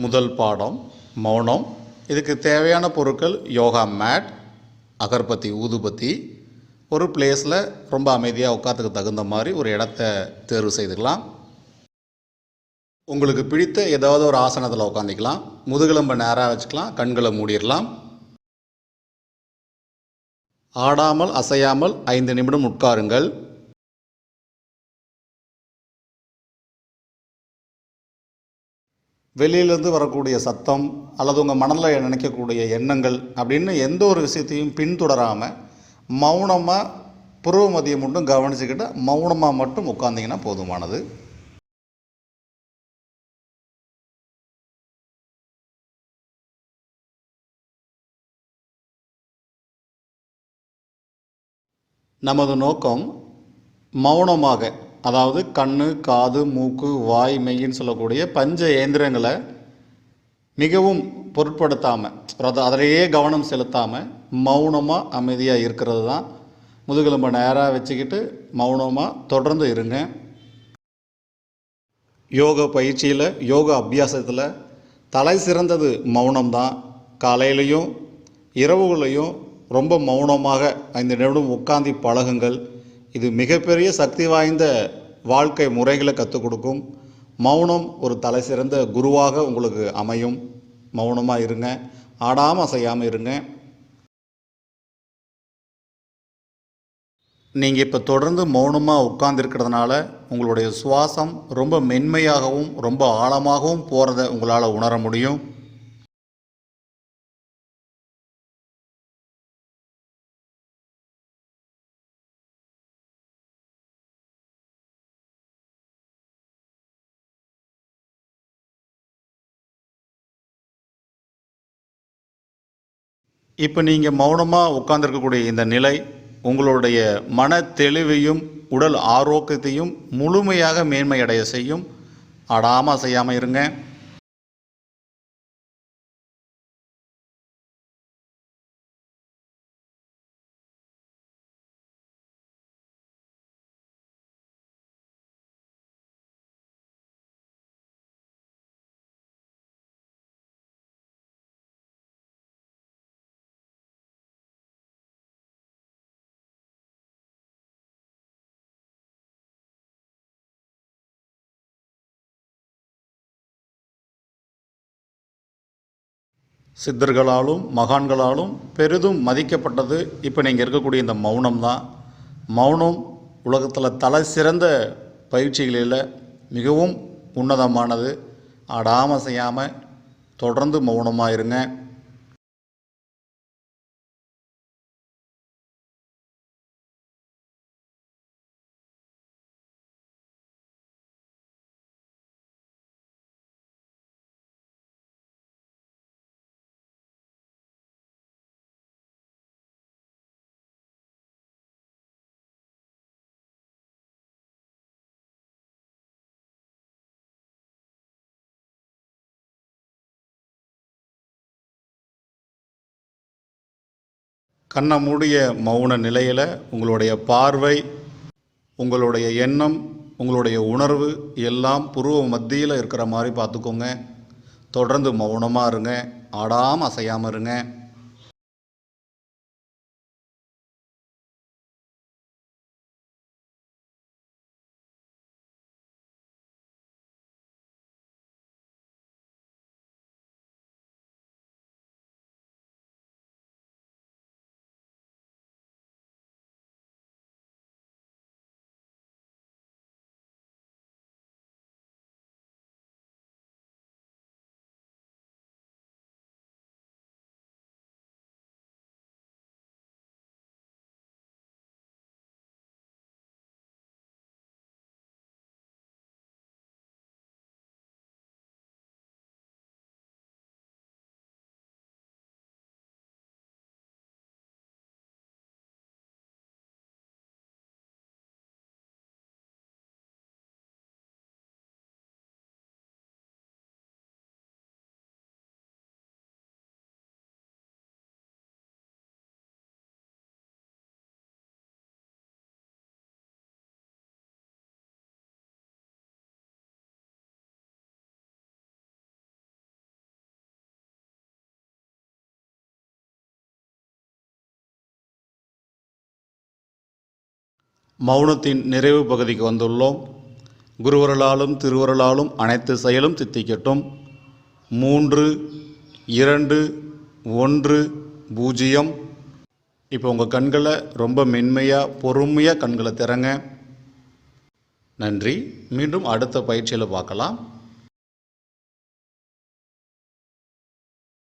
முதல் பாடம் மௌனம். இதுக்கு தேவையான பொருட்கள் யோகா மேட், அகர்பத்தி ஊதுபத்தி, ஒரு பிளேஸில் ரொம்ப அமைதியாக உட்காந்துக்கு தகுந்த மாதிரி ஒரு இடத்த தேர்வு செய்துக்கலாம். உங்களுக்கு பிடித்த ஏதாவது ஒரு ஆசனத்தில் உட்காந்துக்கலாம். முதுகெலும்பை நேராக வச்சுக்கலாம், கண்களை மூடிடலாம். ஆடாமல் அசையாமல் 5 நிமிடம் உட்காருங்கள். வெளியிலேருந்து வரக்கூடிய சத்தம் அல்லது உங்கள் மனதில் நினைக்கக்கூடிய எண்ணங்கள் அப்படின்னு எந்த ஒரு விஷயத்தையும் பின்தொடராமல் மௌனமாக புருவ மதியம் மட்டும் கவனிச்சுக்கிட்டு மௌனமாக மட்டும் உட்காந்திங்கன்னா போதுமானது. நமது நோக்கம் மௌனமாக, அதாவது கண், காது, மூக்கு, வாய், மெய்ன்னு சொல்லக்கூடிய பஞ்ச இயந்திரங்களை மிகவும் பொருட்படுத்தாமல், அதிலேயே கவனம் செலுத்தாமல் மௌனமாக அமைதியாக இருக்கிறது தான். முதுகெலும்பை நேராக வச்சுக்கிட்டு மௌனமாக தொடர்ந்து இருங்க. யோகா பயிற்சியில், யோகா அபியாசத்தில் தலை சிறந்தது மௌனம்தான். காலையிலையும் இரவுகளையும் ரொம்ப மௌனமாக 5 நிமிடம் உட்காந்து பழகுங்கள். இது மிகப்பெரிய சக்தி வாய்ந்த வாழ்க்கை முறைகளை கற்றுக் கொடுக்கும். மௌனம் ஒரு தலை சிறந்த குருவாக உங்களுக்கு அமையும். மௌனமாக இருங்க, ஆடாமல் அசையாமல் இருங்க. நீங்கள் இப்போ தொடர்ந்து மௌனமாக உட்கார்ந்துருக்கிறதுனால உங்களுடைய சுவாசம் ரொம்ப மென்மையாகவும் ரொம்ப ஆழமாகவும் போகிறத உங்களால் உணர முடியும். இப்போ நீங்கள் மௌனமாக உட்கார்ந்துருக்கக்கூடிய இந்த நிலை உங்களுடைய மன தெளிவையும் உடல் ஆரோக்கியத்தையும் முழுமையாக மேன்மையடைய செய்யும். ஆடாமல் செய்யாமல் இருங்க. சித்தர்களாலும் மகான்களாலும் பெரிதும் மதிக்கப்பட்டது இப்போ நீங்கள் இருக்கக்கூடிய இந்த மௌனம் தான். மௌனம் உலகத்தில் தலை சிறந்த பயிற்சிகளில் மிகவும் உன்னதமானது. ஆடாமல் செய்யாமல் தொடர்ந்து மௌனமாக இருங்க. கண்ணை மூடிய மௌன நிலையில் உங்களுடைய பார்வை, உங்களுடைய எண்ணம், உங்களுடைய உணர்வு எல்லாம் புருவ மத்தியில் இருக்கிற மாதிரி பார்த்துக்கோங்க. தொடர்ந்து மௌனமாக இருங்க, ஆடாமல் அசையாமல் இருங்க. மௌனத்தின் நிறைவு பகுதிக்கு வந்துள்ளோம். குருவருளாலும் திருவருளாலும் அனைத்து செயலும் சித்திக்கட்டும். 3, 2, 1, 0. இப்போ உங்கள் கண்களை ரொம்ப மென்மையாக பொறுமையாக கண்களை திறங்க. நன்றி. மீண்டும் அடுத்த பயிற்சியில் பார்க்கலாம்.